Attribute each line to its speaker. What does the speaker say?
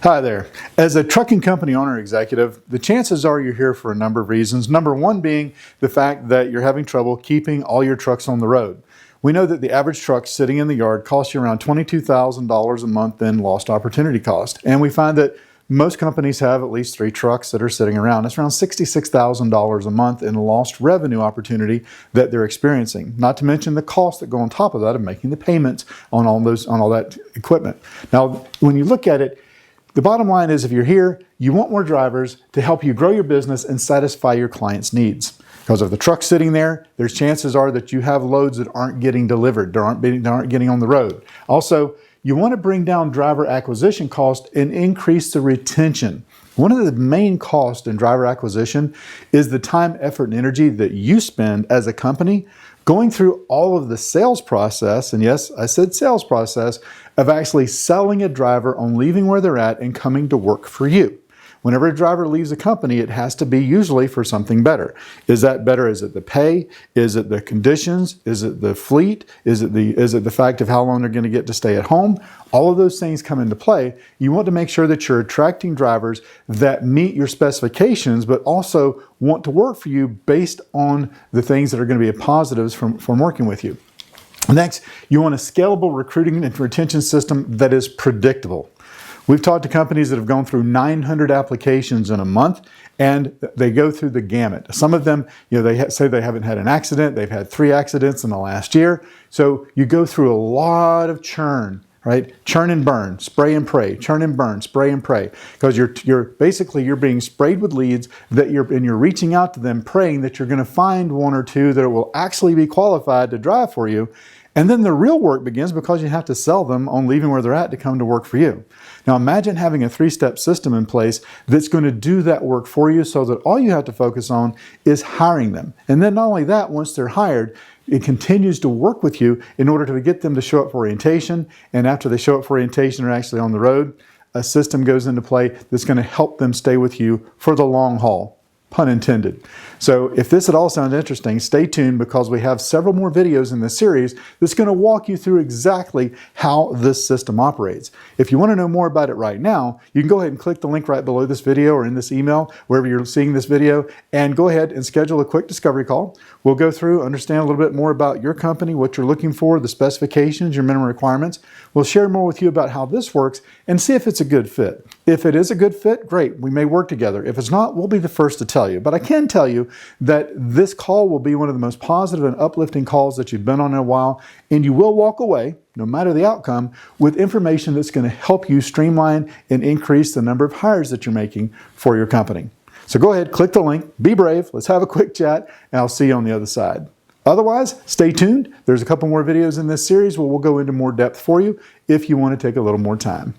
Speaker 1: Hi there. As a trucking company owner executive, the chances are you're here for a number of reasons. Number one being the fact that you're having trouble keeping all your trucks on the road. We know that the average truck sitting in the yard costs you around $22,000 a month in lost opportunity cost. And we find that most companies have at least 3 trucks that are sitting around. It's around $66,000 a month in lost revenue opportunity that they're experiencing. Not to mention the costs that go on top of that of making the payments on all that equipment. Now, when you look at it, the bottom line is if you're here, you want more drivers to help you grow your business and satisfy your clients' needs. Because if the truck's sitting there, there's chances are that you have loads that aren't getting delivered, that aren't getting on the road. Also, you want to bring down driver acquisition cost and increase the retention. One of the main costs in driver acquisition is the time, effort, and energy that you spend as a company going through all of the sales process, and yes, I said sales process, of actually selling a driver on leaving where they're at and coming to work for you. Whenever a driver leaves a company, it has to be usually for something better. Is that better? Is it the pay? Is it the conditions? Is it the fleet? Is it the fact of how long they're going to get to stay at home? All of those things come into play. You want to make sure that you're attracting drivers that meet your specifications, but also want to work for you based on the things that are going to be positives from working with you. Next, you want a scalable recruiting and retention system that is predictable. We've talked to companies that have gone through 900 applications in a month, and they go through the gamut. Some of them, they say they haven't had an accident. They've had 3 accidents in the last year. So you go through a lot of churn, right? Churn and burn, spray and pray, churn and burn, spray and pray. Because you're being sprayed with leads and you're reaching out to them, praying that you're going to find 1 or 2 that will actually be qualified to drive for you. And then the real work begins because you have to sell them on leaving where they're at to come to work for you. Now imagine having a 3-step system in place that's going to do that work for you so that all you have to focus on is hiring them. And then not only that, once they're hired, it continues to work with you in order to get them to show up for orientation. And after they show up for orientation, they're actually on the road. A system goes into play that's going to help them stay with you for the long haul. Pun intended. So if this at all sounds interesting, stay tuned because we have several more videos in this series that's going to walk you through exactly how this system operates. If you want to know more about it right now, you can go ahead and click the link right below this video or in this email, wherever you're seeing this video, and go ahead and schedule a quick discovery call. We'll go through, understand a little bit more about your company, what you're looking for, the specifications, your minimum requirements. We'll share more with you about how this works and see if it's a good fit. If it is a good fit, great, we may work together. If it's not, we'll be the first to tell you. But I can tell you that this call will be one of the most positive and uplifting calls that you've been on in a while, and you will walk away, no matter the outcome, with information that's going to help you streamline and increase the number of hires that you're making for your company. So go ahead, click the link, be brave, let's have a quick chat, and I'll see you on the other side. Otherwise, stay tuned. There's a couple more videos in this series where we'll go into more depth for you if you want to take a little more time.